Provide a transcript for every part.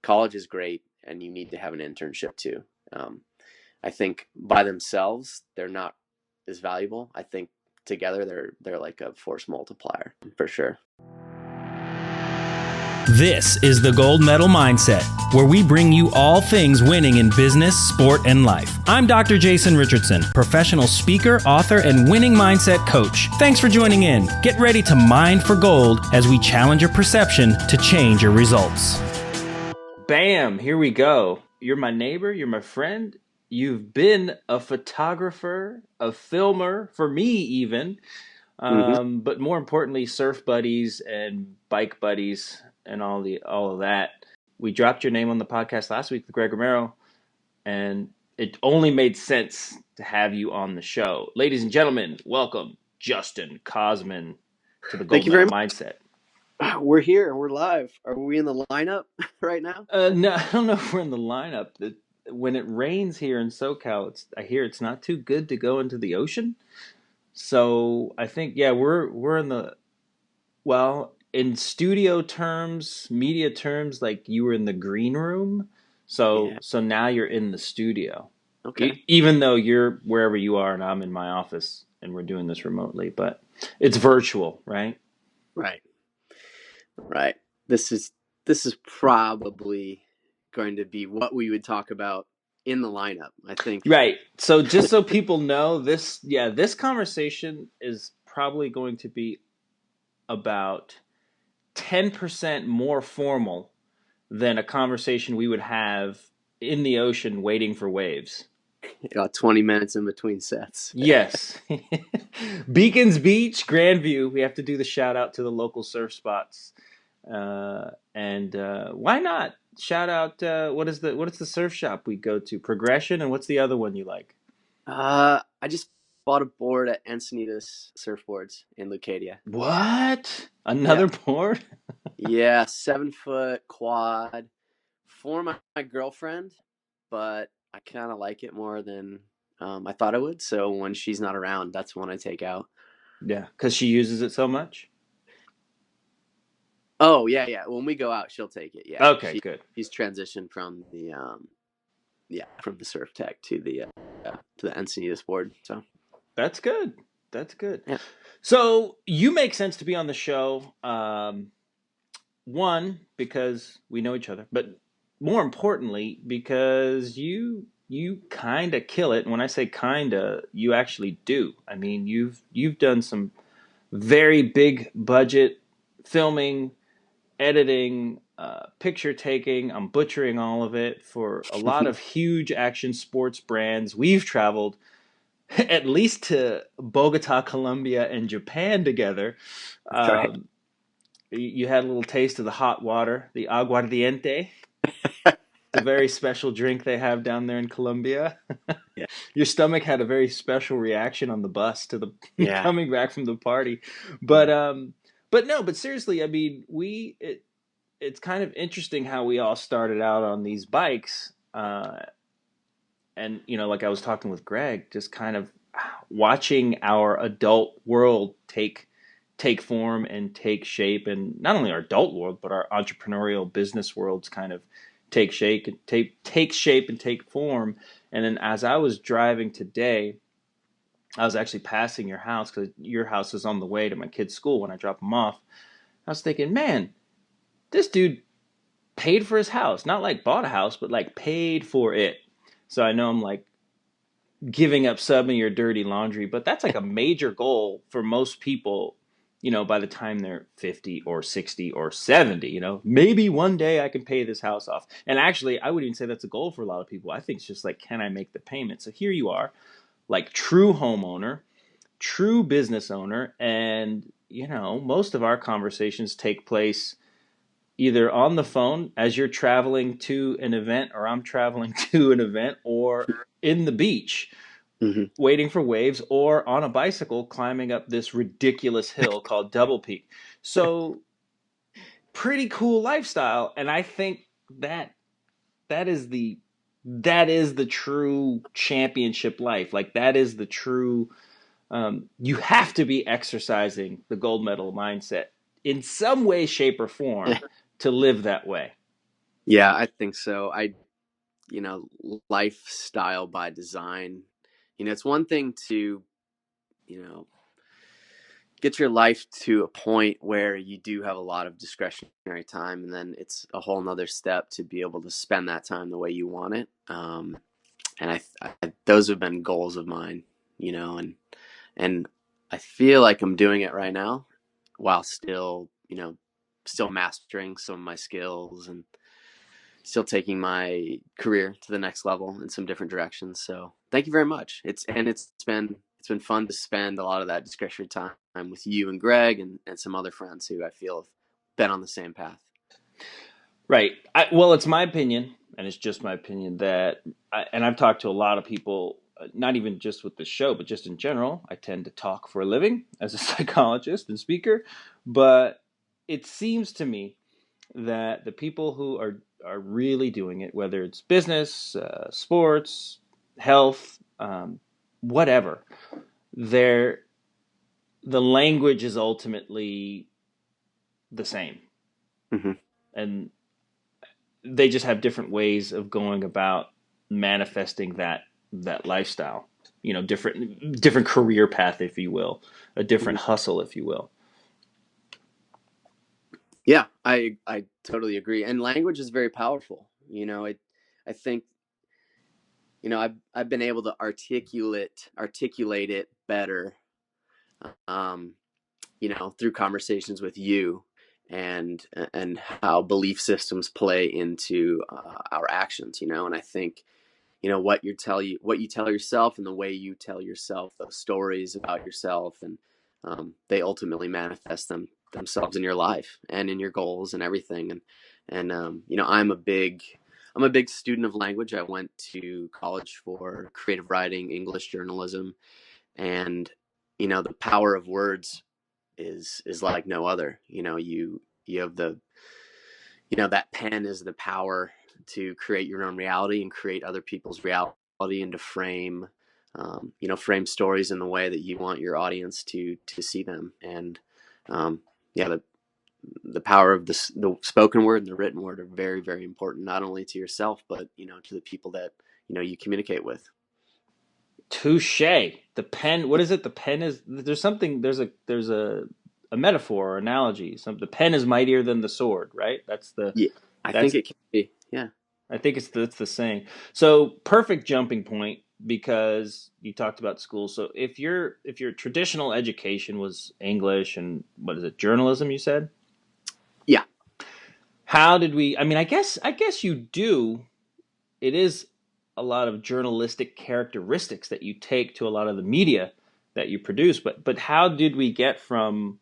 college is great, and you need to have an internship too. I think by themselves they're not as valuable. I think together they're like a force multiplier for sure. This is the Gold Medal Mindset, where we bring you all things winning in business, sport, and life. I'm Dr. Jason Richardson, professional speaker, author, and winning mindset coach. Thanks for joining in. Get ready to mine for gold as we challenge your perception to change your results. Bam, here we go. You're my neighbor, you're my friend. You've been a photographer, a filmer, for me even, but more importantly, surf buddies and bike buddies and all of that. We dropped your name on the podcast last week with Greg Romero, and it only made sense to have you on the show. Ladies and gentlemen, welcome Justin Kosman to the Gold Medal Mindset. We're here. We're live. Are we in the lineup right now? No, I don't know if we're in the lineup. When it rains here in SoCal, I hear it's not too good to go into the ocean. So I think, we're in the, well, in studio terms, media terms, like you were in the green room. So now you're in the studio. Okay. Even though you're wherever you are and I'm in my office and we're doing this remotely, but it's virtual, right? Right. This is probably going to be what we would talk about in the lineup, I think. Right. So just so people know, this conversation is probably going to be about 10% more formal than a conversation we would have in the ocean waiting for waves. 20 minutes in between sets. Yes. Beacons Beach, Grandview. We have to do the shout out to the local surf spots. And why not? Shout out, what is the surf shop we go to? Progression, and what's the other one you like? I just bought a board at Encinitas Surfboards in Leucadia. What? Another board? Yeah, 7-foot quad for my girlfriend, but I kind of like it more than I thought I would. So when she's not around, that's one I take out. Yeah, because she uses it so much? Oh, yeah. When we go out, she'll take it. Yeah. Okay, good. She's transitioned from the from the Surf Tech to the Encinitas board. So that's good. Yeah. So you make sense to be on the show. One, because we know each other, but more importantly, because you kind of kill it. And when I say kinda, you actually do. I mean, you've done some very big budget filming, editing, picture taking. I'm butchering all of it for a lot of huge action sports brands. We've traveled at least to Bogota, Colombia, and Japan together. Right. You had a little taste of the hot water, the aguardiente. It's a very special drink they have down there in Colombia. Yeah. Your stomach had a very special reaction on the bus to the coming back from the party. But seriously, I mean, it's kind of interesting how we all started out on these bikes. And, like I was talking with Greg, just kind of watching our adult world take form and take shape, and not only our adult world, but our entrepreneurial business worlds kind of take shape and take form. And then as I was driving today, I was actually passing your house because your house is on the way to my kid's school when I drop them off. I was thinking, man, this dude paid for his house, not like bought a house, but like paid for it. So I know I'm like giving up some of your dirty laundry, but that's like a major goal for most people, by the time they're 50 or 60 or 70, maybe one day I can pay this house off. And actually, I wouldn't even say that's a goal for a lot of people. I think it's just like, can I make the payment? So here you are, like true homeowner, true business owner. And, most of our conversations take place either on the phone as you're traveling to an event, or I'm traveling to an event, or in the beach. Waiting for waves, or on a bicycle climbing up this ridiculous hill called Double Peak. So pretty cool lifestyle. And I think that is the true championship life. Like that is the true, you have to be exercising the gold medal mindset in some way, shape, or form to live that way. Yeah, I think so. Lifestyle by design. It's one thing to, you know, get your life to a point where you do have a lot of discretionary time, and then it's a whole nother step to be able to spend that time the way you want it. And those have been goals of mine, and I feel like I'm doing it right now, while still mastering some of my skills and still taking my career to the next level in some different directions. So thank you very much. It's been fun to spend a lot of that discretionary time with you and Greg and some other friends who I feel have been on the same path. Right. Well, it's my opinion, and it's just my opinion and I've talked to a lot of people, not even just with the show, but just in general. I tend to talk for a living as a psychologist and speaker, but it seems to me that the people who are really doing it, whether it's business, sports, health, whatever, they're the language is ultimately the same, Mm-hmm. and they just have different ways of going about manifesting that lifestyle. Different career path, if you will, a different Mm-hmm. hustle, if you will. Yeah, I totally agree. And language is very powerful. I think I've been able to articulate it better, um, through conversations with you, and how belief systems play into our actions. And I think what you tell yourself, and the way you tell yourself those stories about yourself, and they ultimately manifest themselves in your life and in your goals and everything. And I'm a big student of language. I went to college for creative writing, English journalism, and the power of words is like no other. You have that pen is the power to create your own reality and create other people's reality, and to frame stories in the way that you want your audience to see them. And yeah, the power of the spoken word and the written word are very, very important, not only to yourself, but to the people that you communicate with. Touche. The pen. What is it? The pen is. There's something. There's a metaphor or analogy. The pen is mightier than the sword. Right. That's the. Yeah, I think That's. it can be. Yeah. I think that's the saying. So perfect jumping point because you talked about school. So if your traditional education was English and what is it, journalism? You said. Yeah. How did we? I mean, I guess you do. It is a lot of journalistic characteristics that you take to a lot of the media that you produce. But how did we get from?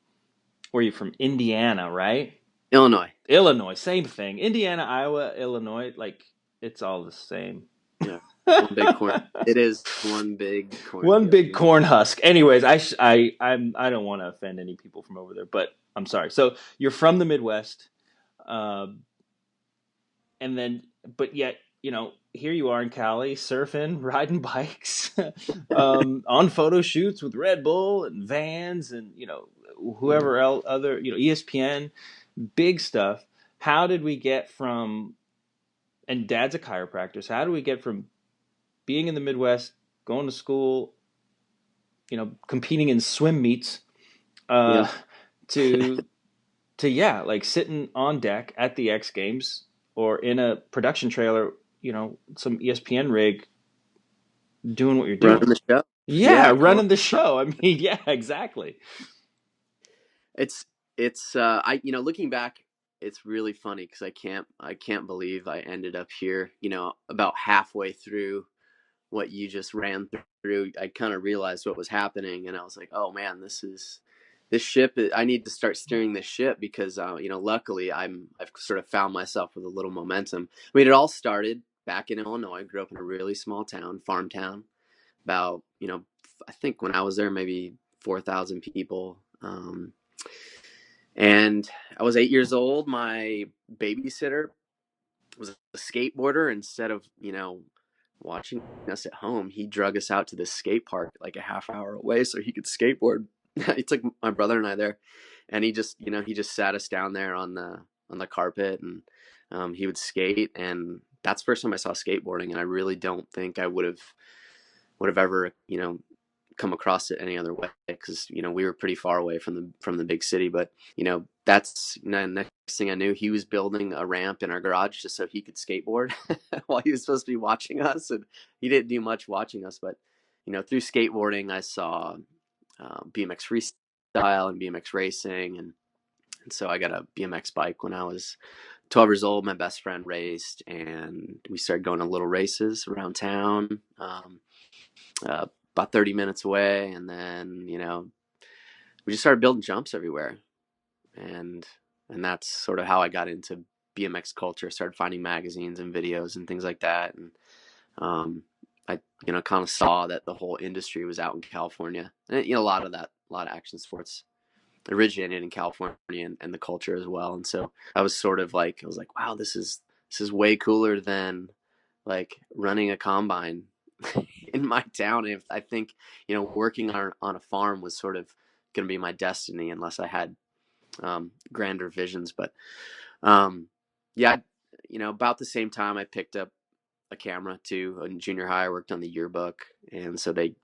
Were you from Indiana, right? Illinois. Illinois, same thing. Indiana, Iowa, Illinois, like it's all the same. Yeah. One big corn. It is one big One cornfield. big corn husk. Anyways, I don't want to offend any people from over there, but I'm sorry. So you're from the Midwest, uh, and then but yet here you are in Cali surfing, riding bikes, on photo shoots with Red Bull and Vans and Yeah. whoever else other ESPN, big stuff. How did we get from and Dad's a chiropractor? So how do we get from being in the Midwest, going to school, competing in swim meets, uh, Yeah. to yeah, like sitting on deck at the X Games or in a production trailer, some ESPN rig, doing what you're Running doing. the show. Yeah, Yeah. Calling. running the show. I mean, yeah, exactly. It's I looking back, it's really funny because I can't believe I ended up here. About halfway through what you just ran through, I kind of realized what was happening, and I was like, oh man, this ship. I need to start steering this ship because luckily I've sort of found myself with a little momentum. I mean, it all started back in Illinois. I grew up in a really small town, farm town. About I think when I was there, maybe 4,000 people. And I was 8 years old. My babysitter was a skateboarder. Instead of watching us at home, he drug us out to the skate park like a half hour away so he could skateboard. He took my brother and I there, and he just sat us down there on the carpet, and He would skate, and that's the first time I saw skateboarding. And I really don't think I would have ever, come across it any other way, because we were pretty far away from the big city. But that's next thing I knew, he was building a ramp in our garage just so he could skateboard while he was supposed to be watching us. And he didn't do much watching us, but through skateboarding I saw BMX freestyle and BMX racing, and so I got a BMX bike when I was 12 years old. My best friend raced, and we started going to little races around town, uh, about 30 minutes away. And then, we just started building jumps everywhere. And, and that's sort of how I got into BMX culture, started finding magazines and videos and things like that. And, I, kind of saw that the whole industry was out in California. And, a lot of action sports originated in California, and the culture as well. And so I was sort of like, wow, this is way cooler than like running a combine in my town. If I think, working on a farm was sort of going to be my destiny unless I had grander visions. But yeah, about the same time I picked up a camera too. In junior high, I worked on the yearbook, and so they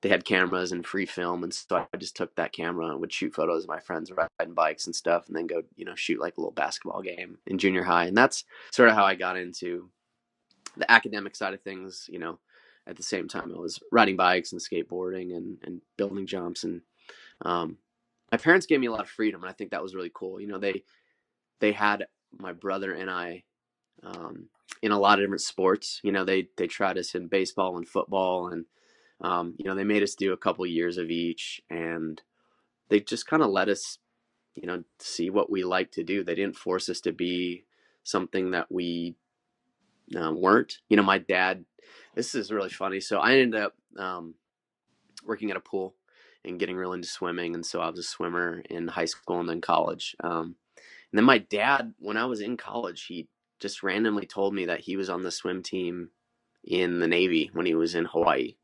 had cameras and free film, and so I just took that camera and would shoot photos of my friends riding bikes and stuff, and then go shoot like a little basketball game in junior high. And that's sort of how I got into the academic side of things. At the same time I was riding bikes and skateboarding and building jumps. And um, my parents gave me a lot of freedom, and I think that was really cool. They had my brother and I in a lot of different sports. They tried us in baseball and football, and they made us do a couple years of each, and they just kind of let us, see what we like to do. They didn't force us to be something that we weren't. My dad. This is really funny. So I ended up working at a pool and getting real into swimming, and so I was a swimmer in high school and then college. And then my dad, when I was in college, he just randomly told me that he was on the swim team in the Navy when he was in Hawaii.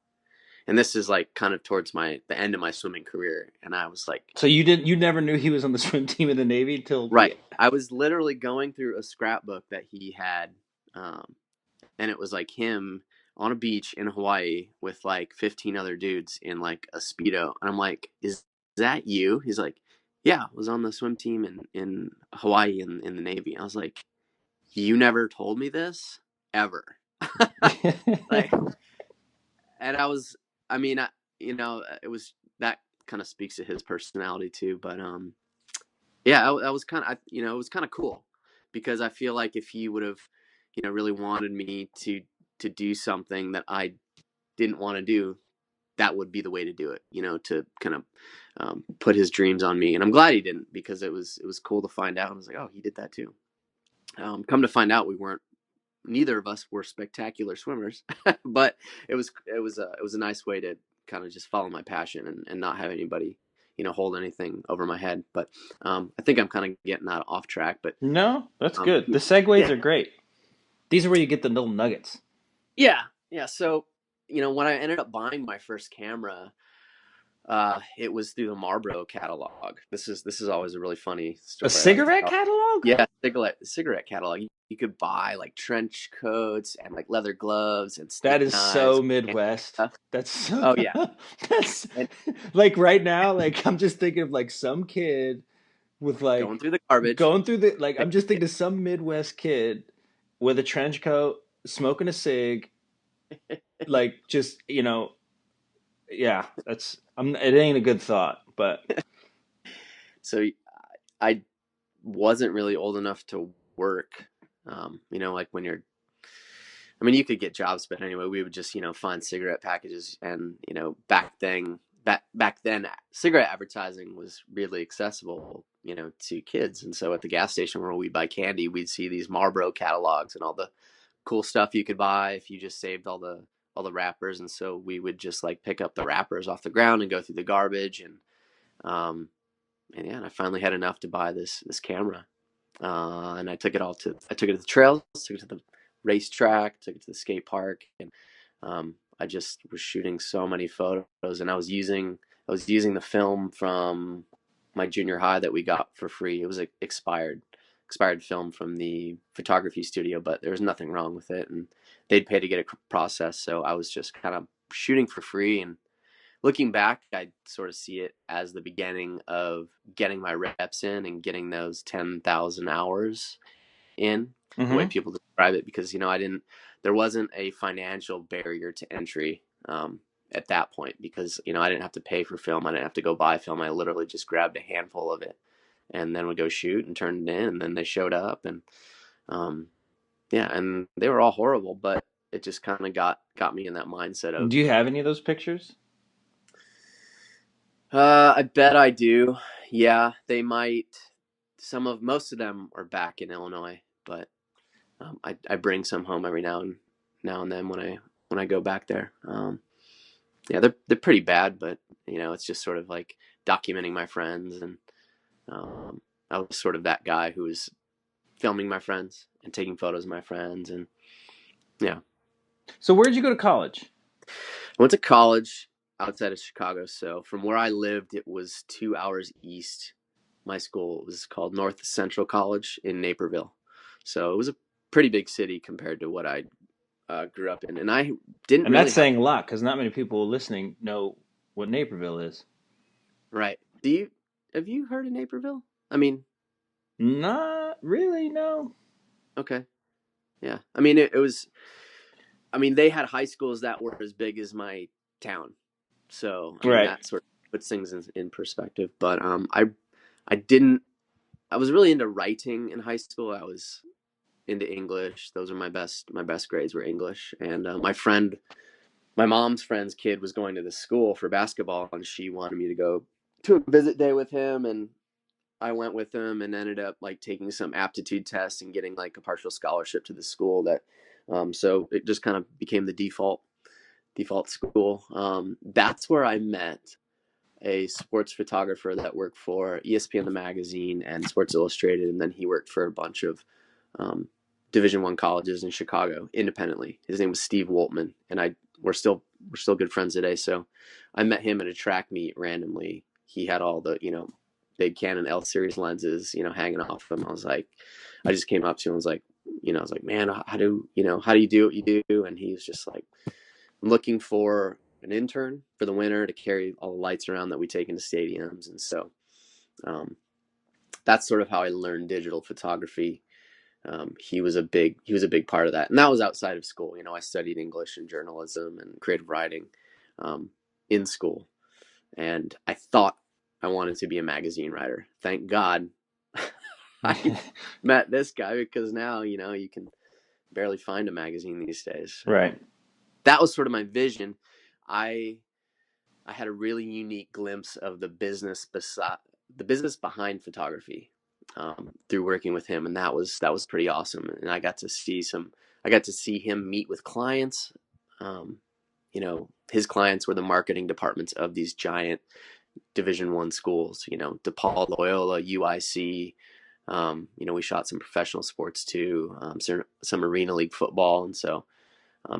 And this is like kind of towards the end of my swimming career. And I was like, So you never knew he was on the swim team in the Navy until right. I was literally going through a scrapbook that he had. And it was like him on a beach in Hawaii with like 15 other dudes in like a Speedo. And I'm like, is that you? He's like, yeah, I was on the swim team in Hawaii in the Navy. I was like, you never told me this ever. Like, and I mean, it was, that kind of speaks to his personality too. But yeah, I was kind of, it was kind of cool, because I feel like if he would have, really wanted me to do something that I didn't want to do, that would be the way to do it, to kind of put his dreams on me. And I'm glad he didn't, because it was cool to find out. I was like, oh, he did that too. Come to find out, neither of us were spectacular swimmers, but it was a nice way to kind of just follow my passion, and not have anybody, hold anything over my head. But I think I'm kind of getting out off track. But No, that's good. The segues yeah, are great. These are where you get the little nuggets. yeah, yeah. So when I ended up buying my first camera, it was through the Marlboro catalog. This is always a really funny A story I like to cigarette tell. catalog? Yeah, cigarette catalog. You could buy like trench coats and like leather gloves and That steak is knives so and Midwest. stuff. That's so Oh yeah, that's and like right now, like I'm just thinking of like some kid with going like through the garbage. going through the like I'm just thinking of some Midwest kid with a trench coat, smoking a cig, like just, yeah, it ain't a good thought, but So I wasn't really old enough to work. Like when you're, I mean, you could get jobs, but anyway, we would just, find cigarette packages. And, back then, cigarette advertising was really accessible, to kids. And so at the gas station where we'd buy candy, we'd see these Marlboro catalogs and all the cool stuff you could buy if you just saved all the wrappers. And so we would just like pick up the wrappers off the ground and go through the garbage. Um, and yeah, and I finally had enough to buy this camera. And I took it to the trails, took it to the racetrack, took it to the skate park. And I just was shooting so many photos, and I was using the film from my junior high that we got for free. It was expired, expired film from the photography studio, but there was nothing wrong with it, and they'd pay to get it processed. So I was just kind of shooting for free. And looking back, I sort of see it as the beginning of getting my reps in and getting those 10,000 hours in, the way Mm-hmm. people describe it, because there wasn't a financial barrier to entry at that point, because I didn't have to pay for film, I didn't have to go buy film, I literally just grabbed a handful of it and then would go shoot and turn it in, and then they showed up, and um, yeah, and they were all horrible, but it just kind of got me in that mindset of Do you have any of those pictures? I bet I do. Yeah, they might. Most of them are back in Illinois, but I bring some home every now and then when I go back there. Yeah, they're pretty bad, but it's just sort of like documenting my friends, and I was sort of that guy who was filming my friends and taking photos of my friends, and yeah. So where did you go to college? I went to college outside of Chicago, so from where I lived, it was 2 hours east. My school was called North Central College in Naperville, so it was a pretty big city compared to what I grew up in, and I didn't And that's really have. saying a lot because not many people listening know what Naperville is. Right? Do you Have you heard of Naperville? I mean, Not really, no. okay, yeah. I mean, it was. I mean, they had high schools that were as big as my town, so I mean Right. that sort of puts things in perspective. But I didn't. I was really into writing in high school. I was into English. Those are my best grades were English. And my mom's friend's kid was going to this school for basketball, and she wanted me to go to a visit day with him, and I went with him and ended up like taking some aptitude tests and getting like a partial scholarship to the school that. So it just kind of became the default school. That's where I met a sports photographer that worked for ESPN the magazine and Sports Illustrated, and then he worked for a bunch of um, Division I colleges in Chicago independently. His name was Steve Woltman, and we're still good friends today. So I met him at a track meet randomly. He had all the big Canon L series lenses hanging off him. I just came up to him and was like, I was like, man, how do you do what you do? And he was just like, I'm looking for an intern for the winter to carry all the lights around that we take into stadiums. And so um, that's sort of how I learned digital photography. He was a big part of that, and that was outside of school. I studied English and journalism and creative writing um, in school, and I thought I wanted to be a magazine writer. Thank God I met this guy, because now you can barely find a magazine these days. Right. That was sort of my vision. I I had a really unique glimpse of the business behind photography through working with him, and that was pretty awesome. And I got to see him meet with clients. Um, his clients were the marketing departments of these giant Division I schools. DePaul, Loyola, UIC. We shot some professional sports too, some Arena League football, and so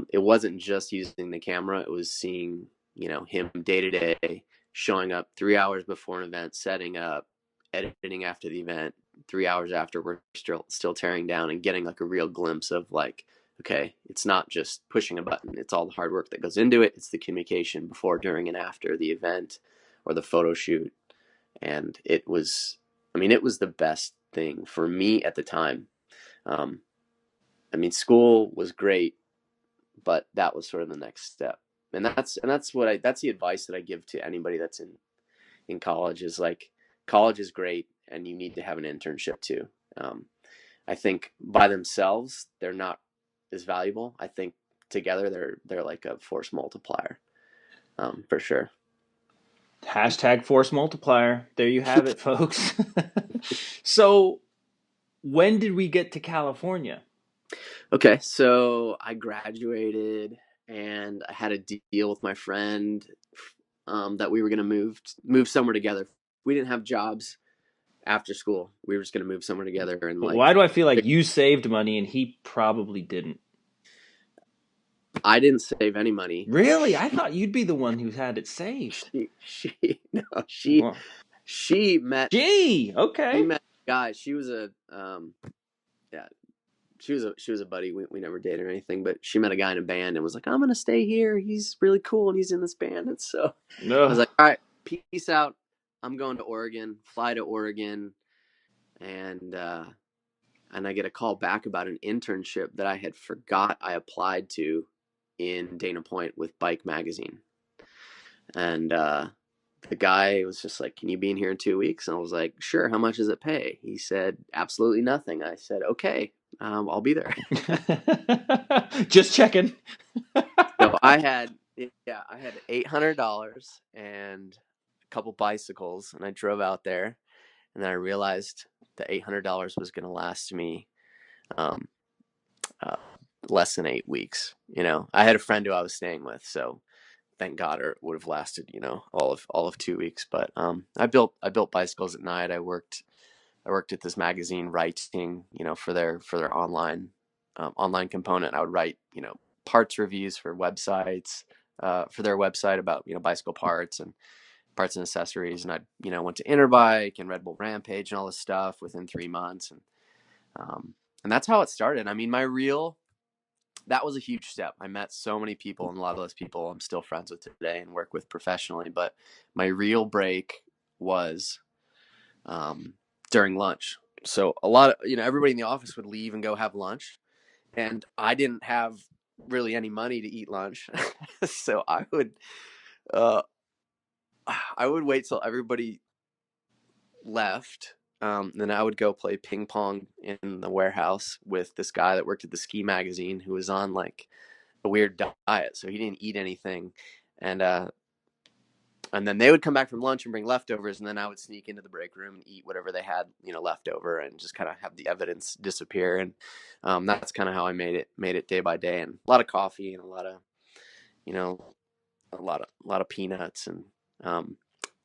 it wasn't just using the camera, it was seeing him day to day, showing up 3 hours before an event, setting up, editing after the event, 3 hours after we're still tearing down, and getting like a real glimpse of like, okay, it's not just pushing a button, it's all the hard work that goes into it, it's the communication before, during, and after the event or the photo shoot. And it was the best thing for me at the time. um, School was great, but that was sort of the next step. And that's the advice that I give to anybody that's in college, is like, college is great, and you need to have an internship too. um, I think by themselves they're not as valuable. I think together they're like a force multiplier, for sure. Hashtag force multiplier. There you have it, folks. So when did we get to California? Okay, so I graduated, and I had a deal with my friend that we were going to move somewhere together. We didn't have jobs after school. We were just going to move somewhere together, and But why like, do I feel like you saved money and he probably didn't? I didn't save any money. Really? I thought you'd be the one who had it saved. She no, Well, she met gee, she okay. met guy. She was a yeah, she was a buddy. We never dated or anything, but she met a guy in a band and was like, "I'm gonna stay here. He's really cool and he's in this band." And so I was No. like, "All right, peace out. I'm going to Oregon. Fly to Oregon." And and I get a call back about an internship that I had forgot I applied to in Dana Point with Bike Magazine. And the guy was just like, "Can you be in here in 2 weeks?" And I was like, "Sure. How much does it pay?" He said, "Absolutely nothing." I said, "Okay, I'll be there." Just checking. So I had $800 and a couple bicycles, and I drove out there, and then I realized the $800 was going to last me um, uh, less than 8 weeks. I had a friend who I was staying with, so thank God, or it would have lasted, all of 2 weeks. But I built bicycles at night. I worked at this magazine writing, for their online component. I would write, parts reviews for websites, for their website about bicycle parts and accessories. And I went to Interbike and Red Bull Rampage and all this stuff within 3 months, um, and that's how it started. I mean, that was a huge step. I met so many people, and a lot of those people I'm still friends with today and work with professionally. But my real break was um, during lunch. So a lot of everybody in the office would leave and go have lunch, and I didn't have really any money to eat lunch, so uh, I would wait till everybody left. Then I would go play ping pong in the warehouse with this guy that worked at the ski magazine who was on like a weird diet, so he didn't eat anything, and and then they would come back from lunch and bring leftovers, and then I would sneak into the break room and eat whatever they had, left over, and just kind of have the evidence disappear. And that's kind of how I made it day by day, and a lot of coffee and you know, a lot of peanuts. And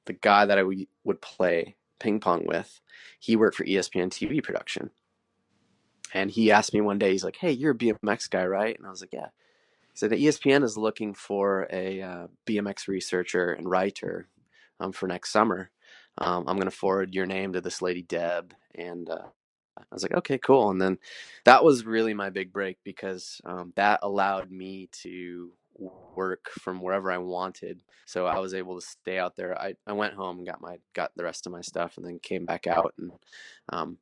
the guy that I would play ping pong with, he worked for ESPN TV production, and he asked me one day, he's like, "Hey, you're a BMX guy, right?" And I was like, "Yeah." So the ESPN is looking for a BMX researcher and writer for next summer. I'm going to forward your name to this lady Deb, and I was like, okay, cool. And then that was really my big break because that allowed me to work from wherever I wanted. So I was able to stay out there. I went home and got the rest of my stuff, and then came back out, and um,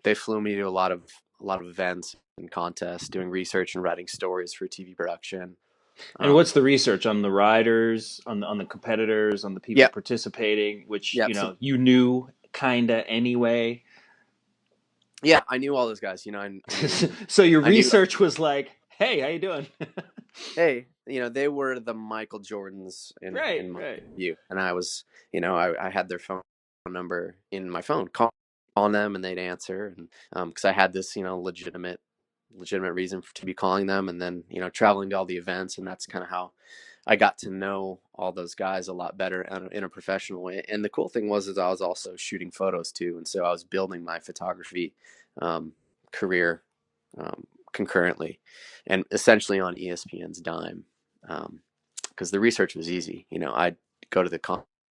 they flew me to a lot of events and contests, doing research and writing stories for TV production. And Um, what's the research on the riders, on the competitors, on the people yep, participating, which yep. So you knew kinda anyway? yeah, I knew all those guys. I knew, So your I knew. research was like, "Hey, how you doing?" Hey, they were the Michael Jordans Right, in my right. view, and I was, I had their phone number in my phone, calling them, and they'd answer, and because I had this, legitimate reason to be calling them, and then traveling to all the events, and that's kind of how I got to know all those guys a lot better in a professional way. And the cool thing was is I was also shooting photos too, and so I was building my photography um, career concurrently, and essentially on ESPN's dime, because the research was easy. I'd go to the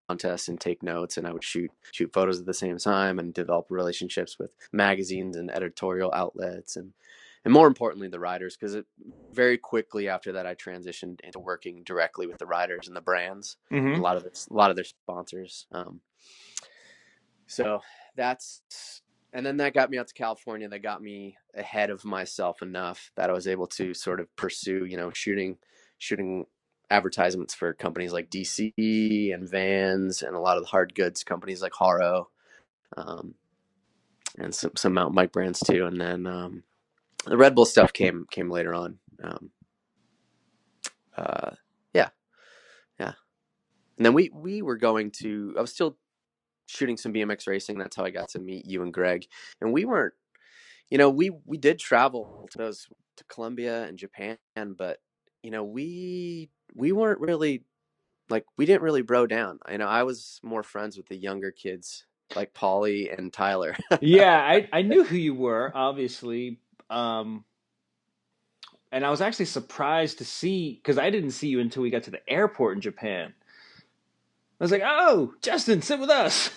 contests and take notes, and I would shoot photos at the same time and develop relationships with magazines and editorial outlets, and more importantly the writers, because it very quickly after that I transitioned into working directly with the writers and the brands and Hmm. a lot of their sponsors. So that's and then that got me out to California. That got me ahead of myself enough that I was able to sort of pursue, shooting advertisements for companies like DC and Vans, and a lot of the hard goods companies like Haro, um, and some mountain bike brands too. And then the Red Bull stuff came later on. Uh, yeah, yeah. And then we were going to. I was still shooting some BMX racing. That's how I got to meet you and Greg. And we weren't. We did travel to Colombia and Japan, but we weren't really, like, we didn't really bro down. I was more friends with the younger kids like Polly and Tyler. Yeah, I knew who you were, obviously. Um, and I was actually surprised to see because I didn't see you until we got to the airport in Japan. I was like, "Oh, Justin, sit with us."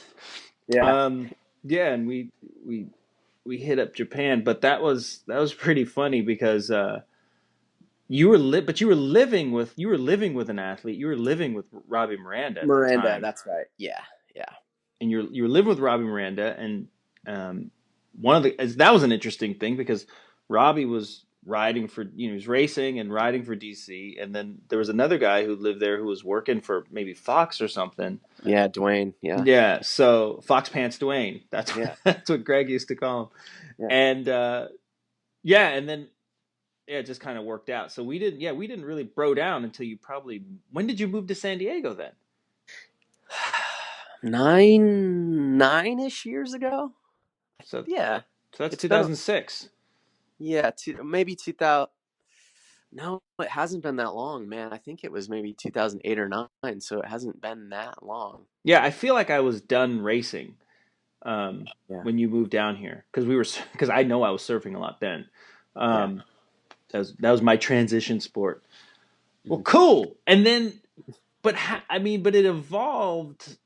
Yeah. Um, Yeah, and we we hit up Japan, but that was pretty funny because but you were living with an athlete. You were living with Robbie Miranda at the Miranda, time, that's right. Yeah, yeah, and you were living with Robbie Miranda, and one of the that was an interesting thing because Robbie was riding for he was racing and riding for DC, and then there was another guy who lived there who was working for maybe Fox or something. yeah. Dwayne. Yeah, Yeah, so Fox Pants Dwayne, that's yeah, that's what Greg used to call him, yeah. and yeah, and then yeah, it just kind of worked out. So we didn't really bro down until you probably when did you move to San Diego then? 9-ish years ago. So Yeah, so that's it's been 2006. yeah, maybe 2000. No, it hasn't been that long, man. I think it was maybe 2008 or 9, so it hasn't been that long. Yeah, I feel like I was done racing Yeah, when you moved down here because we were because I know I was surfing a lot then. yeah. Um, that was my transition sport. Well, Mhm. cool. And then, I mean, but it evolved.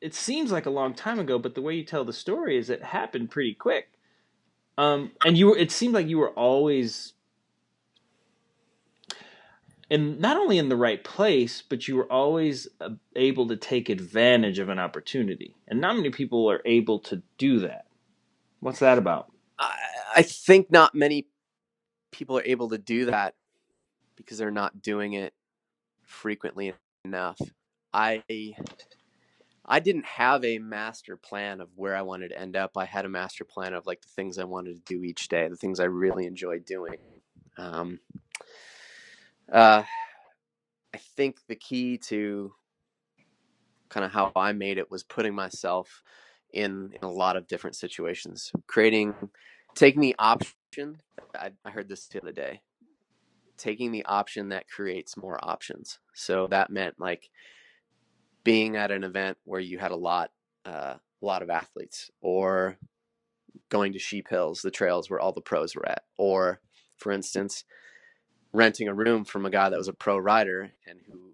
It seems like a long time ago, but the way you tell the story is it happened pretty quick. And you were. It seemed like you were always in not only in the right place, but you were always able to take advantage of an opportunity. And not many people are able to do that. What's that about? I, I think not many people are able to do that because they're not doing it frequently enough. I I didn't have a master plan of where I wanted to end up. I had a master plan of like the things I wanted to do each day, the things I really enjoyed doing. Um, uh, I think the key to kind of how I made it was putting myself in a lot of different situations, taking the option. I heard this the other day. Taking the option that creates more options. So that meant like being at an event where you had a lot of athletes, or going to Sheep Hills, the trails where all the pros were at, or for instance, renting a room from a guy that was a pro rider and who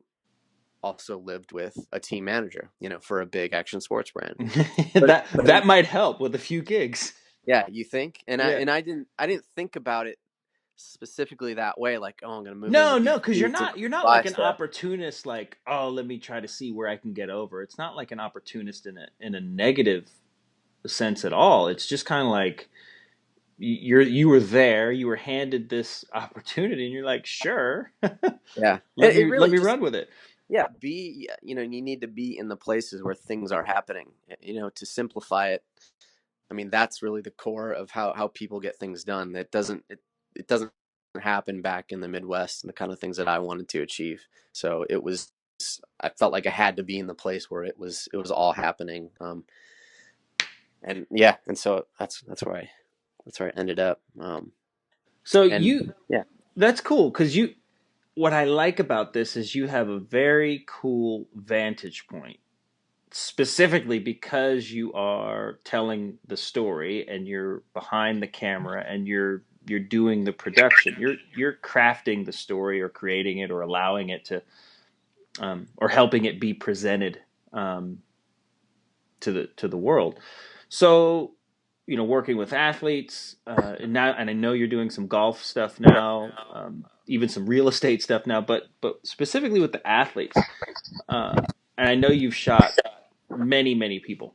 also lived with a team manager, for a big action sports brand. But That might help with a few gigs. yeah, you think? And I Yeah. and I didn't think about it specifically that way, like, oh, I'm gonna move in No, with no, these because dudes and you're not buy like an stuff. opportunist. Like, oh, let me try to see where I can get over. It's not like an opportunist in a negative sense at all. It's just kind of like you were there, you were handed this opportunity, and you're like, sure, Yeah. It let really me just run with it. yeah, you need to be in the places where things are happening. To simplify it, I mean, that's really the core of how people get things done. It doesn't happen back in the Midwest and the kind of things that I wanted to achieve. So I felt like I had to be in the place where it was all happening. And yeah, and so that's where I ended up. So And you yeah, that's cool because you what I like about this is you have a very cool vantage point specifically because you are telling the story and you're behind the camera and you're doing the production. You're crafting the story or creating it or allowing it to or helping it be presented um, to the world. So working with athletes and I know you're doing some golf stuff now, even some real estate stuff now, but specifically with the athletes. And I know you've shot many people.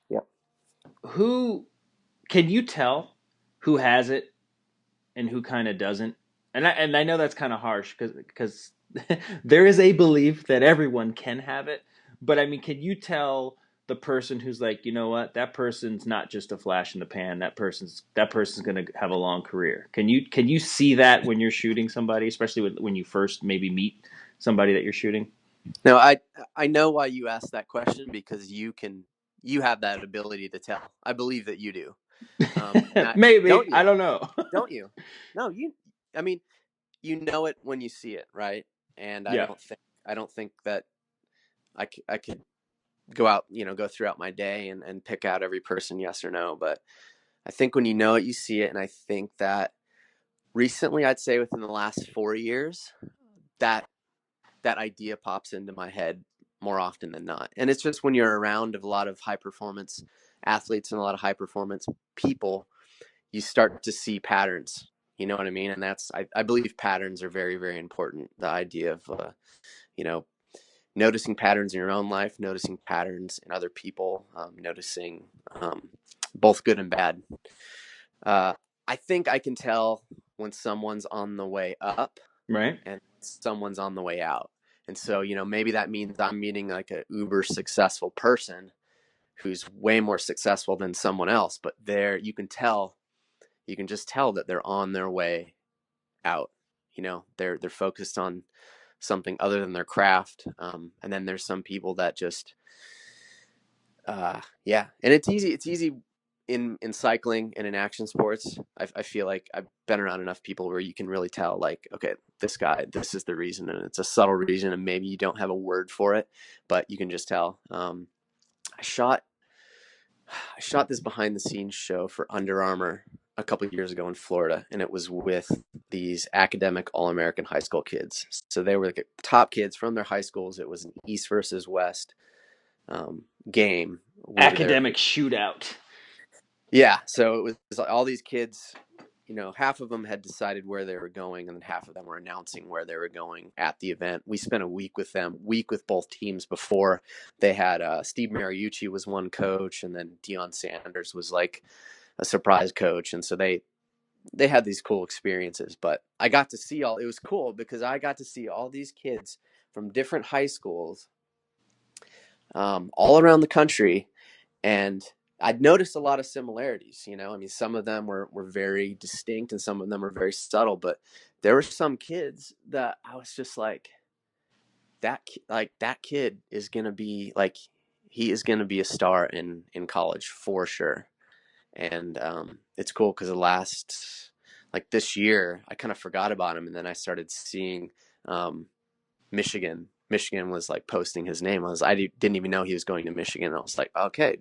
yeah. Who can you tell who has it and who kind of doesn't? And I know that's kind of harsh because there is a belief that everyone can have it, but I mean, can you tell the person who's like, you know what, that person's not just a flash in the pan. That person's going to have a long career. Can you see that when you're shooting somebody, especially when you first maybe meet somebody that you're shooting? No, I know why you asked that question, because you have that ability to tell. I believe that you do. And I Maybe don't I you? don't know. Don't you? No, I mean, you know it when you see it, right? And Yeah. I don't think that I could go out, go throughout my day and pick out every person, yes or no. But I think when you know it, you see it. And I think that recently, I'd say within the last 4 years, that that idea pops into my head more often than not. And it's just when you're around a lot of high performance athletes and a lot of high performance people, you start to see patterns. You know what I mean? And I believe patterns are very, very important. The idea of, you know, noticing patterns in your own life, noticing patterns in other people, noticing both good and bad. Uh, I think I can tell when someone's on the way up Right. and someone's on the way out. And so, maybe that means I'm meeting like a uber successful person who's way more successful than someone else, but you can just tell that they're on their way out. They're focused on something other than their craft. And then there's some people that just, yeah. And it's easy in cycling and in action sports. I feel like I've been around enough people where you can really tell, like, okay, this guy, this is the reason, and it's a subtle reason, and maybe you don't have a word for it, but you can just tell. I shot I shot this behind the scenes show for Under Armour a couple of years ago in Florida, and it was with these academic All American high school kids. So they were like top kids from their high schools. It was an East versus West game where they're Academic shootout. yeah. So it was all these kids. Half of them had decided where they were going, and then half of them were announcing where they were going at the event. We spent a week with them, week with both teams before. They had Steve Mariucci was one coach, and then Deion Sanders was like a surprise coach, and so they had these cool experiences. But I got to see it was cool because I got to see all these kids from different high schools all around the country, and I'd noticed a lot of similarities. I mean, some of them were very distinct and some of them were very subtle, but there were some kids that I was just that kid is going to be like, he is going to be a star in college for sure. And it's cool because like this year, I kind of forgot about him. And then I started seeing Michigan was like posting his name. I didn't even know he was going to Michigan. I was like, okay,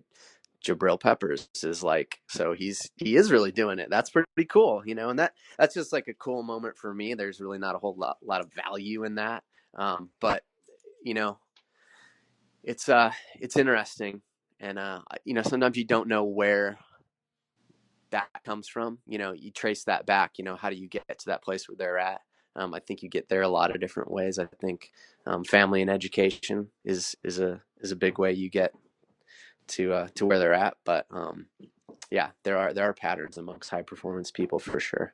Jabril Peppers is like, so he is really doing it. That's pretty cool, and that's just like a cool moment for me. There's really not a whole lot of value in that. But you know, it's interesting. And sometimes you don't know where that comes from. You trace that back. How do you get to that place where they're at? I think you get there a lot of different ways. I think family and education is a big way you get to where they're at. But yeah, there are patterns amongst high performance people for sure.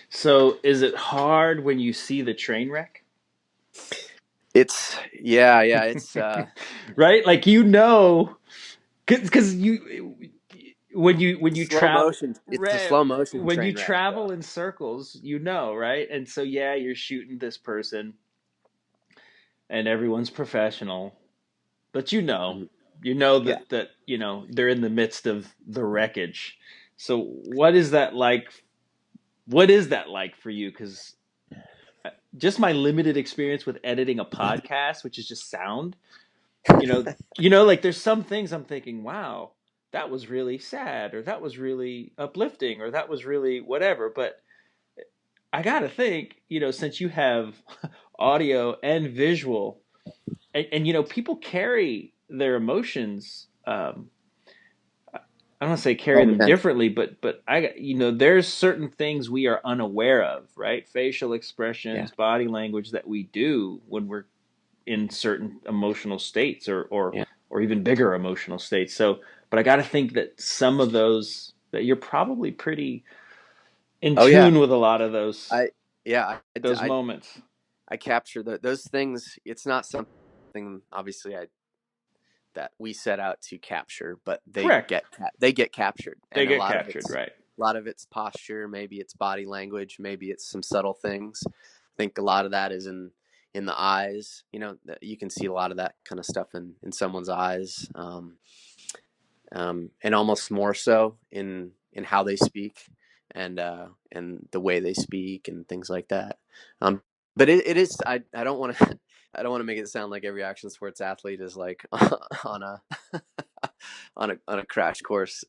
So is it hard when you see the train wreck? It's yeah, it's Right? Like because when you slow travel, motion. It's a right, slow motion when you train wreck, though. travel in circles, right? And so yeah, you're shooting this person, and everyone's professional, but Mhm. Yeah. that they're in the midst of the wreckage. So what is that like? What is that like for you? Because just my limited experience with editing a podcast, which is just sound, you know, like there's some things I'm thinking, wow, that was really sad, or that was really uplifting, or that was really whatever. But I gotta think, since you have audio and visual, and people carry their emotions. I don't want to say carry Oh them man. differently, but there's certain things we are unaware of, right? Facial Yeah. expressions, body language that we do when we're in certain emotional states, Yeah. or even bigger emotional states. So, but I got to think that some of those, that you're probably pretty in Oh yeah. tune with a lot of I yeah. those moments. I capture those things. It's not something obviously that we set out to capture, but Correct. they get captured, They and get captured, right? a lot of it's posture, maybe it's body language, maybe it's some subtle things. I think a lot of that is in the eyes. You can see a lot of that kind of stuff in someone's eyes, and almost more so in how they speak and the way they speak and things like that. Um, but it is I don't want to I don't want to make it sound like every action sports athlete is like on a on a crash course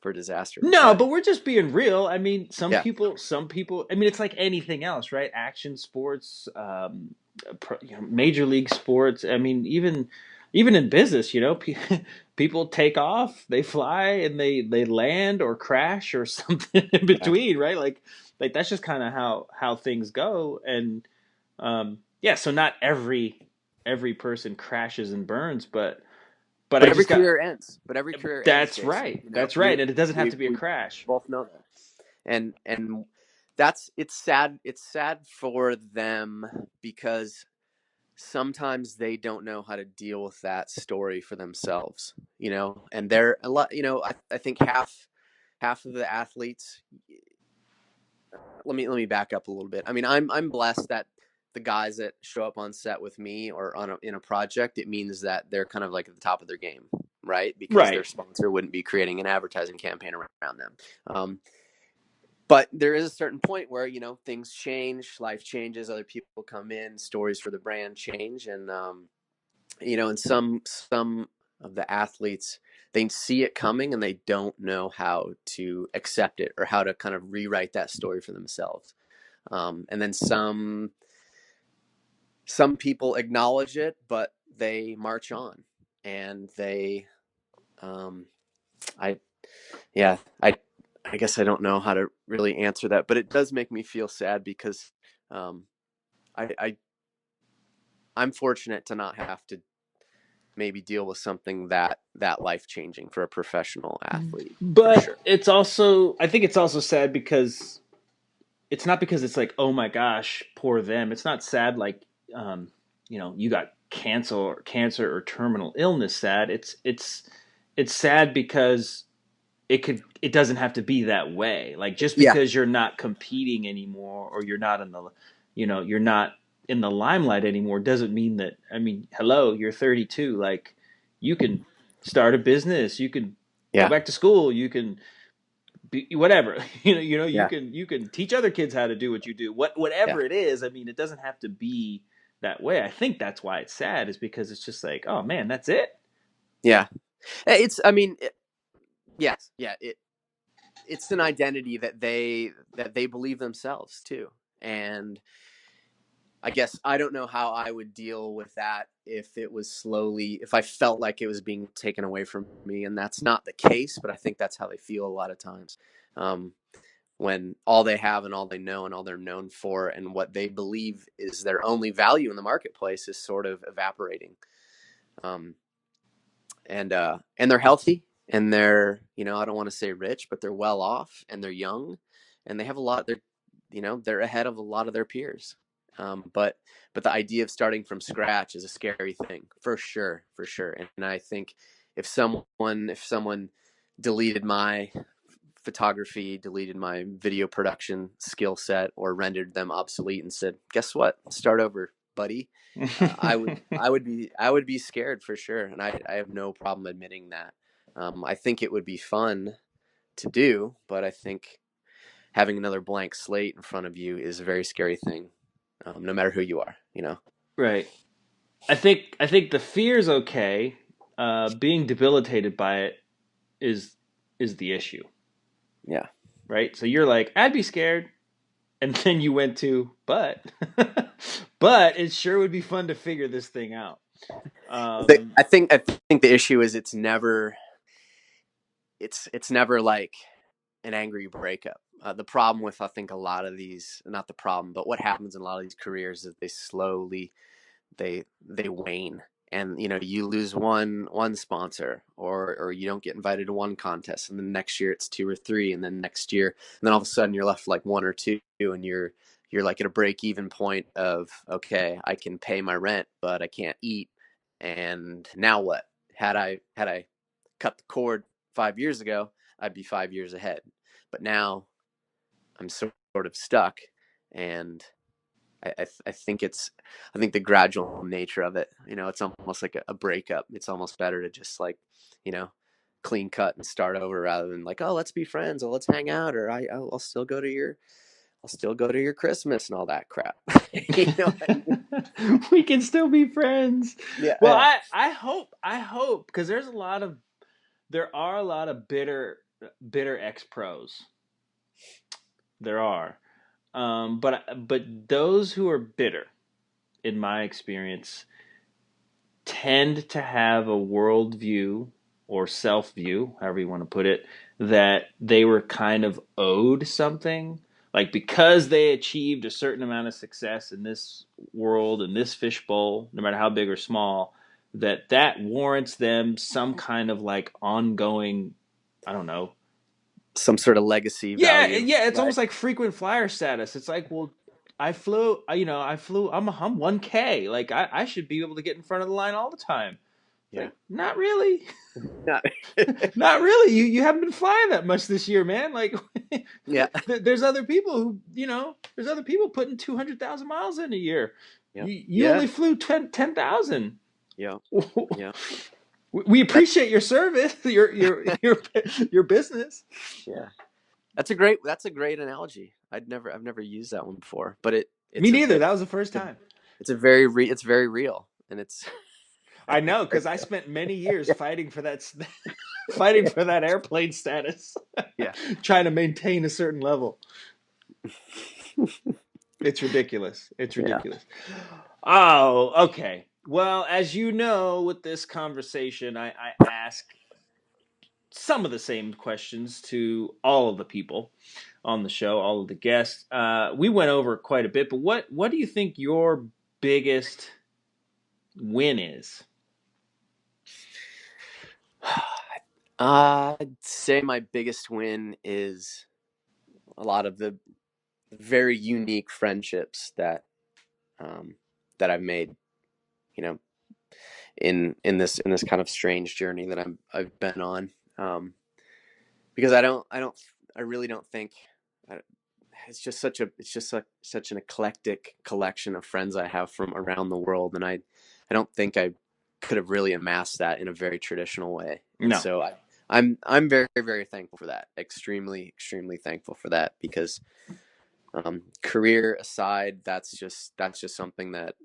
for disaster. No, But but we're just being real. I mean, yeah, some people. I mean, it's like anything else, right? Action sports. major league sports. I mean, even in business, people take off, they fly, and they land or crash or something in Yeah. between, right? Like that's just kind of how things go. And yeah, so not every person crashes and burns, but But I every just got career ends. But every career ends, that's Jason. right, You know, that's right, and it doesn't have we to be a we crash. both know that. And that's it's sad. It's sad for them because sometimes they don't know how to deal with that story for themselves. You know, and they're a lot. You know, I think half of the athletes. Let me back up a little bit. I mean, I'm blessed that the guys that show up on set with me or in a project, it means that they're kind of like at the top of their game, right? Because their Right. sponsor wouldn't be creating an advertising campaign around them. But there is a certain point where things change, life changes, other people come in, stories for the brand change, and and some of the athletes, they see it coming and they don't know how to accept it or how to kind of rewrite that story for themselves. And then some people acknowledge it, but they march on, and they I yeah I guess I don't know how to really answer that, but it does make me feel sad because um, I I'm fortunate to not have to maybe deal with something that life changing for a professional athlete for But sure. I think it's also sad because it's not because it's like, oh my gosh, poor them. It's not sad like, um, you got cancer or terminal illness. Sad. It's sad because it doesn't have to be that way. Like just Yeah, because you're not competing anymore or you're not in the limelight anymore doesn't mean that. I mean, hello, you're 32. Like you can start a business. You can go yeah, back to school. You can whatever you yeah, can teach other kids how to do what you do, yeah, whatever it is. I mean, it doesn't have to be that way. I think that's why it's sad, is because it's just like, oh man, that's it. yeah. It's I mean, yes, yeah. It's an identity that they believe themselves too, and I guess I don't know how I would deal with that if I felt like it was being taken away from me, and that's not the case, but I think that's how they feel a lot of times. Um, when all they have and all they know and all they're known for and what they believe is their only value in the marketplace is sort of evaporating. Um, and they're healthy, and they're, I don't want to say rich, but they're well off, and they're young, and they have a lot. They're ahead of a lot of their peers. But the idea of starting from scratch is a scary thing, for sure, for sure. And I think if someone deleted my photography, deleted my video production skill set, or rendered them obsolete and said, "Guess what? Start over, buddy." I would be scared for sure, and I have no problem admitting that. I think it would be fun to do, but I think having another blank slate in front of you is a very scary thing, no matter who you are. Right. I think the fear is okay. Being debilitated by it is is the issue, Yeah, right? So you're like, I'd be scared, and then you went to, but it sure would be fun to figure this thing out. Um, I think the issue is it's never like an angry breakup. The problem with, I think, a lot of these, not the problem, but what happens in a lot of these careers is they wane, and you lose one sponsor, or you don't get invited to one contest, and then next year it's two or three, and then next year, and then all of a sudden you're left like one or two, and you're like at a break even point of, okay, I can pay my rent but I can't eat, and now what? Had I cut the cord 5 years ago, I'd be 5 years ahead, but now I'm sort of stuck. And I think the gradual nature of it, it's almost like a breakup. It's almost better to just, like, you know, clean cut and start over, rather than like, oh, let's be friends, or let's hang out, or I'll still go to your Christmas and all that crap. You know what I mean? we can still be friends. Yeah, Well, yeah, I hope because there are a lot of bitter ex pros. There are, but those who are bitter in my experience, tend to have a worldview or self view, however you want to put it, that they were kind of owed something. Like because they achieved a certain amount of success in this world, in this fishbowl, no matter how big or small, that warrants them some kind of like ongoing, I don't know. Some sort of legacy Yeah, value. yeah, it's Right. almost like frequent flyer status. It's like, well, I flew, I'm 1K. Like I should be able to get in front of the line all the time. It's Yeah. like, not really. Not- Not really. You haven't been flying that much this year, man. Like, yeah. there's other people who, there's other people putting 200,000 miles in a year. Yeah. You Yeah. only flew 10,000. Yeah. Yeah. We That. appreciate your service, your business. Yeah. That's a great analogy. I've never used that one before, but Me it's a neither. very That was the first time. it's very real, and it's I know very, because I spent many years yeah. fighting for that, fighting for that airplane status, Yeah. trying to maintain a certain level. It's ridiculous. It's Yeah. ridiculous. Oh, okay. Well, as you know, with this conversation, I ask some of the same questions to all of the people on the show, all of the guests. We went over quite a bit, but what do you think your biggest win is? I'd say my biggest win is a lot of the very unique friendships um, that I've made. You know, in this kind of strange journey that I've been on. Because I really don't think it's just such an eclectic collection of friends I have from around the world, and I don't think I could have really amassed that in a very traditional way. And No. so I'm very very thankful for that. Extremely thankful for that because career aside, that's just something that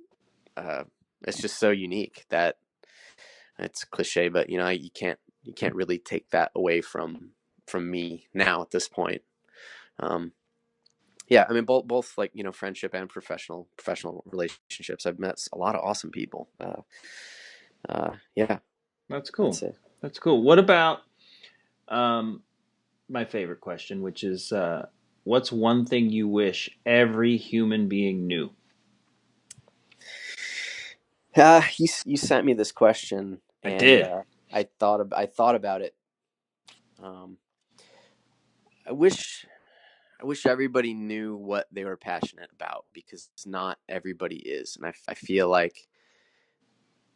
uh, it's just so unique that it's cliche, but you can't really take that away from me now at this point. Um, yeah, I mean both like friendship and professional relationships. I've met a lot of awesome people. Yeah, That's I'd cool. say. That's cool. What about um, my favorite question, which is what's one thing you wish every human being knew? You sent me this question, I and did. I thought about it. Um, I wish I wish everybody knew what they were passionate about because not everybody is, and I feel like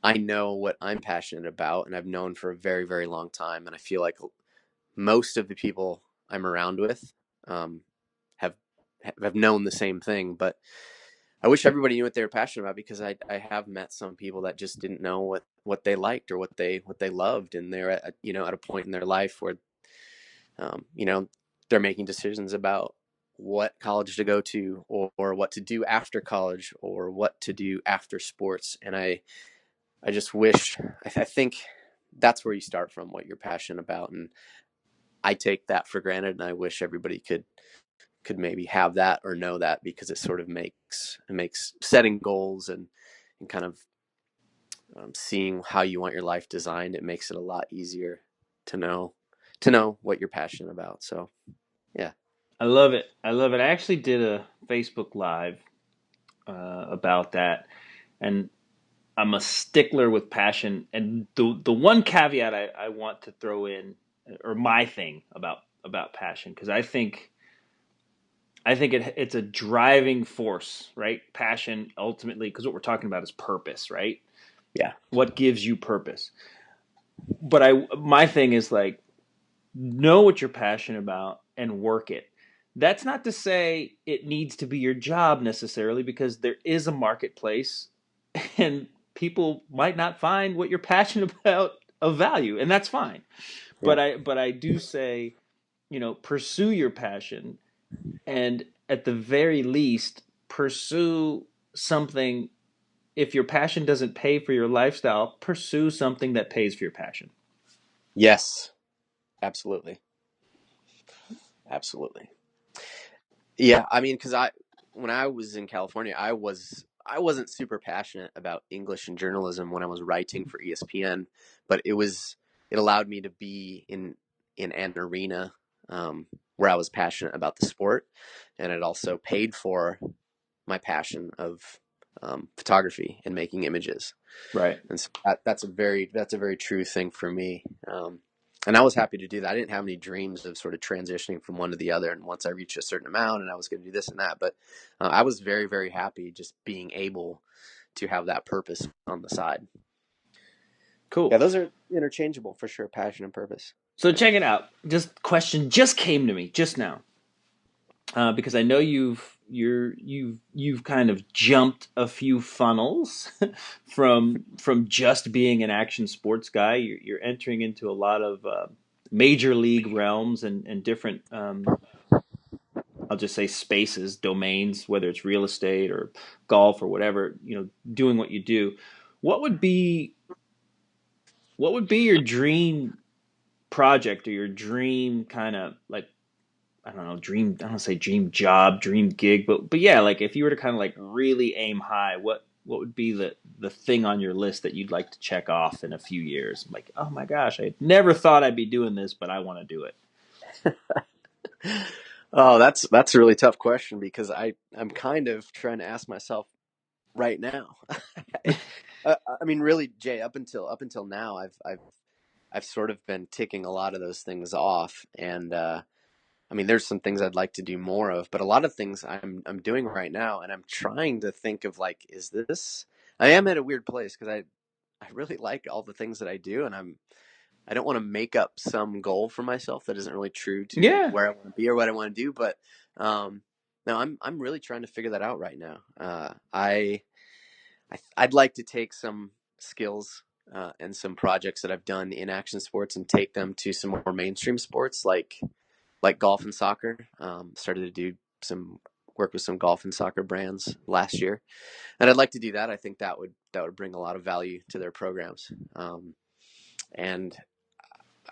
I know what I'm passionate about, and I've known for a very, very long time. And I feel like most of the people I'm around with um, have have known the same thing. But I wish everybody knew what they were passionate about because I have met some people that just didn't know what they liked or what they loved, and they're at at a point in their life where you know they're making decisions about what college to go to or what to do after college or what to do after sports. And I just wish, I think that's where you start from, what you're passionate about. And I take that for granted. And I wish everybody could maybe have that or know that because it makes setting goals and kind of seeing how you want your life designed. It makes it a lot easier to know what you're passionate about. So, yeah. I love it. I love it. I actually did a Facebook Live about that, and I'm a stickler with passion. And the one caveat I want to throw in, or my thing about passion, because I think it's a driving force, right? Passion ultimately, because what we're talking about is purpose, right? Yeah. What gives you purpose? But my thing is like know what you're passionate about and work it. That's not to say it needs to be your job necessarily, because there is a marketplace and people might not find what you're passionate about of value, and that's fine. Yeah. But I do say, pursue your passion, and at the very least pursue something. If your passion doesn't pay for your lifestyle, pursue something that pays for your passion. Yes. Absolutely. Absolutely. Yeah. I mean, because when I was in California, I was I wasn't super passionate about English and journalism when I was writing for ESPN, but it allowed me to be in an arena where I was passionate about the sport, and it also paid for my passion of photography and making images. Right. And so that's a very true thing for me. And I was happy to do that. I didn't have any dreams of sort of transitioning from one to the other. And once I reached a certain amount, and I was going to do this and that, but I was very, very happy just being able to have that purpose on the side. Yeah, Cool. those are interchangeable for sure. Passion and purpose. So check it out. Just question just came to me just now, because I know you've kind of jumped a few funnels from just being an action sports guy. You're entering into a lot of major league realms and different. I'll just say spaces, domains, whether it's real estate or golf or whatever. Doing what you do. What would be what would be your dream project or your dream kind of like I don't know, dream, I don't say dream job, dream gig, but yeah, like if you were to kind of like really aim high, what would be the thing on your list that you'd like to check off in a few years? Like, oh my gosh, I never thought I'd be doing this, but I want to do it. Oh, that's a really tough question because I'm kind of trying to ask myself right now. I mean, really, Jay, up until now, I've sort of been ticking a lot of those things off, and I mean, there's some things I'd like to do more of, but a lot of things I'm doing right now, and I'm trying to think of like, is this? I am at a weird place because I really like all the things that I do, and I don't want to make up some goal for myself that isn't really true to Yeah. where I want to be or what I want to do, but um, no, I'm really trying to figure that out right now. I'd like to take some skills and some projects that I've done in action sports and take them to some more mainstream sports like golf and soccer. Started to do some work with some golf and soccer brands last year, and I'd like to do that. I think that would bring a lot of value to their programs, and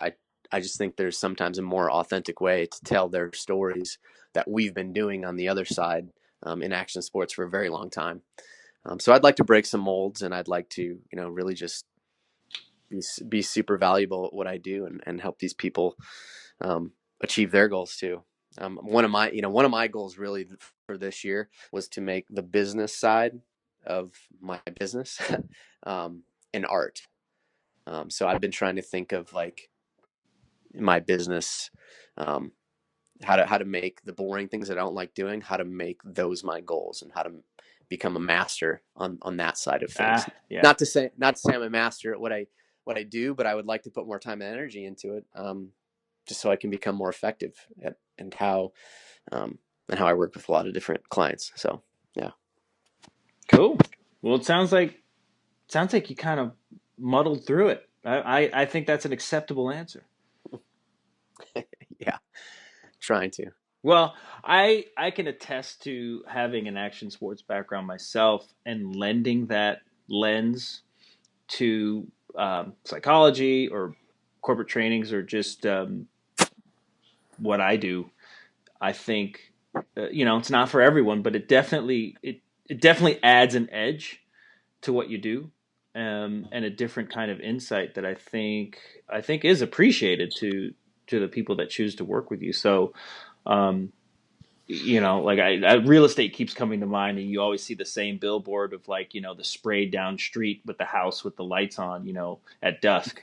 I I just think there's sometimes a more authentic way to tell their stories that we've been doing on the other side in action sports for a very long time. So I'd like to break some molds, and I'd like to really just be super valuable at what I do and help these people um, achieve their goals too. One of my goals really for this year was to make the business side of my business an art. So I've been trying to think of like my business, um, how to make the boring things that I don't like doing, how to make those my goals, and how to become a master on that side of things. Yeah. Not to say I'm a master at what I do, but I would like to put more time and energy into it, just so I can become more effective at um, and how I work with a lot of different clients. So yeah, Cool. Well, it sounds like you kind of muddled through it. I think that's an acceptable answer. yeah, trying to. Well, I can attest to having an action sports background myself and lending that lens to psychology or corporate trainings or just what I do. I think it's not for everyone, but it definitely adds an edge to what you do, and a different kind of insight that I think is appreciated to the people that choose to work with you. So. Um, like real estate keeps coming to mind, and you always see the same billboard of like the sprayed down street with the house with the lights on, at dusk,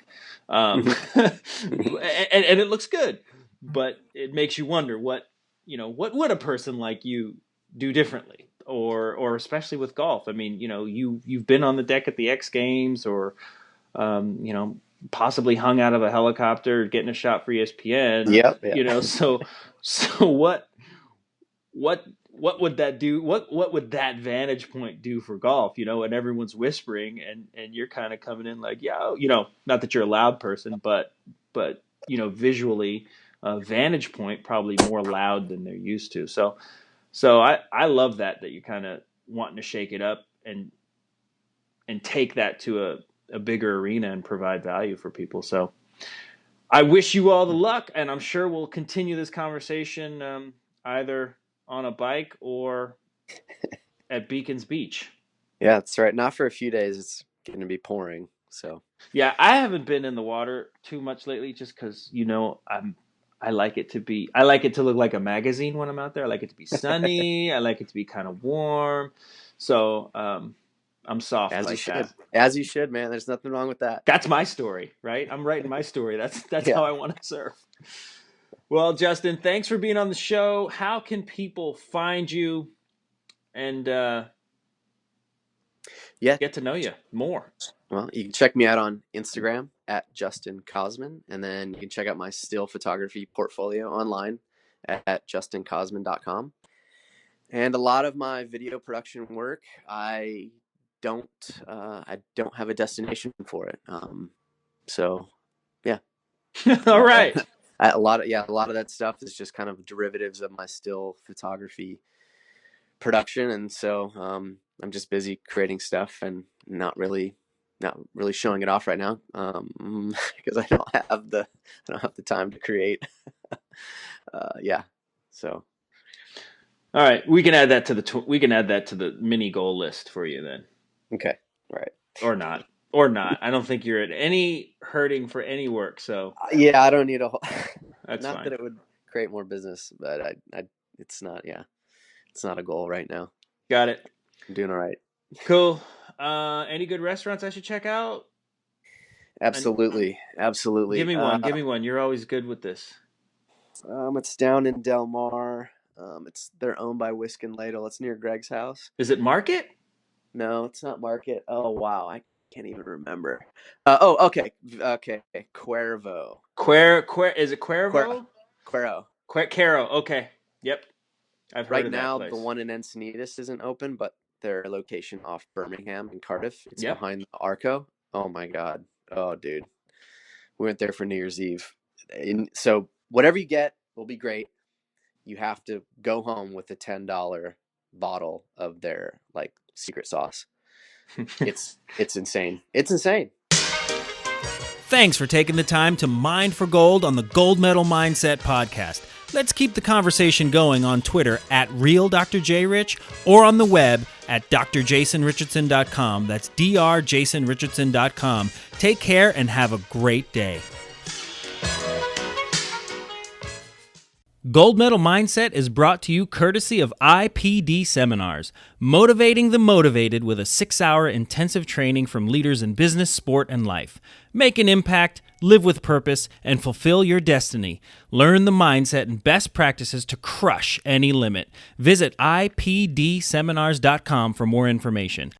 and it looks good, but it makes you wonder what would a person like you do differently, or especially with golf. I mean, you've been on the deck at the X Games, or possibly hung out of a helicopter getting a shot for ESPN, Yep. Yeah. so what would that do? What would that vantage point do for golf? And everyone's whispering, and you're kind of coming in like, yeah, not that you're a loud person, but visually, vantage point probably more loud than they're used to. So I love that you're kind of wanting to shake it up and take that to a bigger arena and provide value for people. So I wish you all the luck, and I'm sure we'll continue this conversation either on a bike or at Beacons Beach. Yeah, that's right. Not for a few days. It's going to be pouring. So Yeah, I haven't been in the water too much lately, just because I like it to look like a magazine when I'm out there. I like it to be sunny. I like it to be kind of warm. So I'm soft as you like that. should, as you should, man. There's nothing wrong with that. That's my story, right? I'm writing my story. That's Yeah. how I want to surf. Well, Justin, thanks for being on the show. How can people find you and Yeah. get to know you more? Well, you can check me out on Instagram at Justin Kosman, and then you can check out my still photography portfolio online at justinkosman.com. And a lot of my video production work, don't I don't have a destination for it. So yeah, All uh, right. a lot of that stuff is just kind of derivatives of my still photography production, and so I'm just busy creating stuff and not really showing it off right now because I don't have the time to create. Yeah, so All right, we can add that to we can add that to the mini goal list for you then, okay, all right. or not, or not. I don't think you're at any hurting for any work, so Yeah, I don't need a whole. that's Not that fine. it would create more business, but it's not. Yeah, it's not a goal right now. Got it. I'm doing all right. Cool. Any good restaurants I should check out? And Absolutely, give absolutely. me one. Give me one. You're always good with this. It's down in Del Mar. They're owned by Whisk and Ladle. It's near Greg's house. Is it Market? No, it's not Market. Oh wow, I can't even remember. Okay, okay. Cuervo. Is it Cuer Cuervo? Cuero. Caro. Okay. Yep. I've heard Right of that now, the place. one in Encinitas isn't open, but their location off Birmingham and Cardiff, it's Yep. behind the Arco. Oh my God. Oh, dude. We went there for New Year's Eve. So whatever you get will be great. You have to go home with a $10 bottle of their like secret sauce. It's insane. It's insane. Thanks for taking the time to mine for gold on the Gold Medal Mindset podcast. Let's keep the conversation going on Twitter at RealDrJRich or on the web at drjasonrichardson.com. That's drjasonrichardson.com. Take care and have a great day. Gold Medal Mindset is brought to you courtesy of IPD Seminars, motivating the motivated with a 6-hour intensive training from leaders in business, sport, and life. Make an impact, live with purpose, and fulfill your destiny. Learn the mindset and best practices to crush any limit. Visit ipdseminars.com for more information.